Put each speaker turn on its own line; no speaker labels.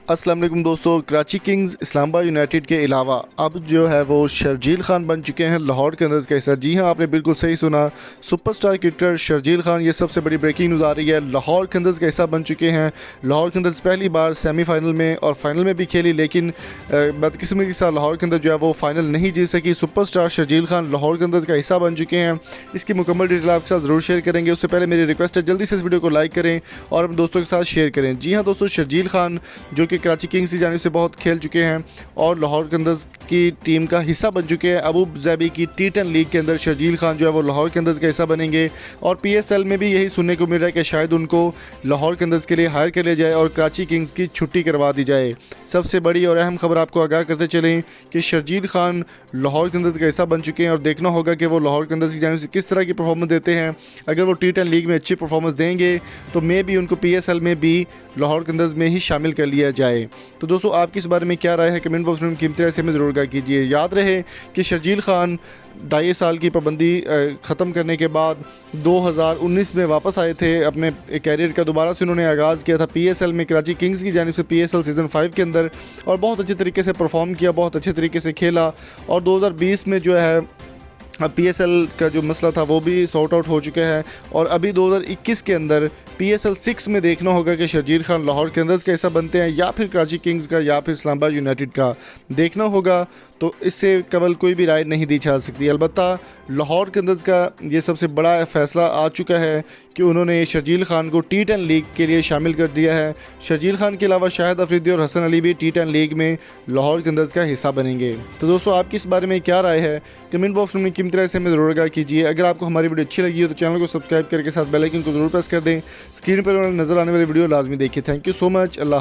अस्सलाम वालेकुम दोस्तों। कराची किंग्स इस्लामाबाद यूनाइटेड के अलावा अब जो है वो शर्जील खान बन चुके हैं लाहौर कलंदर्स का हिस्सा। जी हाँ, आपने बिल्कुल सही सुना। सुपरस्टार क्रिकेटर शर्जील खान, ये सबसे बड़ी ब्रेकिंग न्यूज़ आ रही है, लाहौर कलंदर्स का हिस्सा बन चुके हैं। लाहौर कलंदर्स पहली बार सेमीफाइनल में और फाइनल में भी खेली, लेकिन बदकिस्मती के साथ लाहौर कलंदर्स जो है वो फाइनल नहीं जीत सकी। सुपरस्टार शर्जील खान लाहौर कलंदर्स का हिस्सा बन चुके हैं। इसकी मुकम्मल डिटेल आपके साथ ज़रूर शेयर करेंगे। उससे पहले मेरी रिक्वेस्ट है, जल्दी से इस वीडियो को लाइक करें और अपने दोस्तों के साथ शेयर करें। जी हाँ दोस्तों, शर्जील खान जो कि कराची किंग्स की जानिब से बहुत खेल चुके हैं और लाहौर कलंदर्स की टीम का हिस्सा बन चुके हैं। अबू धाबी की T10 लीग के अंदर शर्जील खान जो है वो लाहौर कलंदर्स का हिस्सा बनेंगे और PSL में भी यही सुनने को मिल रहा है कि शायद उनको लाहौर कलंदर्स के लिए हायर कर लिया जाए और कराची किंग्स की छुट्टी करवा दी जाए। सबसे बड़ी और अहम खबर आपको आगाह करते चलें कि शर्जील खान लाहौर कलंदर्स का हिस्सा बन चुके हैं और देखना होगा कि वो लाहौर कलंदर्स की जानिब से किस तरह की परफॉर्मेंस देते हैं। अगर वो T10 लीग में अच्छी परफॉर्मेंस देंगे तो मे भी उनको PSL में भी लाहौर कलंदर्स में ही शामिल कर लिया जाए। तो दोस्तों, आपकी इस बारे में क्या राय है? कमेंट बॉक्स में कीमती राय से हमें ज़रूर आगाह कीजिए। याद रहे कि शर्जील खान 2.5 साल की पाबंदी ख़त्म करने के बाद 2019 में वापस आए थे। अपने कैरियर का दोबारा से उन्होंने आगाज़ किया था PSL में, कराची किंग्स की जानिब से PSL सीज़न 5 के अंदर, और बहुत अच्छे तरीके से परफॉर्म किया, बहुत अच्छे तरीके से खेला। और 2020 में जो है PSL का जो मसला था वो भी सॉर्ट आउट हो चुका है और अभी 2021 के अंदर PSL 6 में देखना होगा कि शर्जील खान लाहौर कलंदर्स का हिस्सा बनते हैं या फिर कराची किंग्स का या फिर इस्लामाबाद यूनाइटेड का, देखना होगा। तो इससे कबल कोई भी राय नहीं दी जा सकती। अलबत्ता लाहौर कलंदर्स का ये सबसे बड़ा फ़ैसला आ चुका है कि उन्होंने शर्जील खान को T10 लीग के लिए शामिल कर दिया है। शर्जील खान के अलावा शाहिद अफरीदी और हसन अली भी T10 लीग में लाहौर कलंदर्स का हिस्सा बनेंगे। तो दोस्तों, आपकी इस बारे में क्या राय है? कमेंट बॉक्स में कीमती राय से हमें ज़रूर आगाह कीजिए। अगर आपको हमारी वीडियो अच्छी लगी हो तो चैनल को सब्सक्राइब करके साथ बेल आइकन को ज़रूर प्रेस कर दें। स्क्रीन पर नज़र आने वाली वीडियो लाजमी देखिए। Thank you so much. Allah.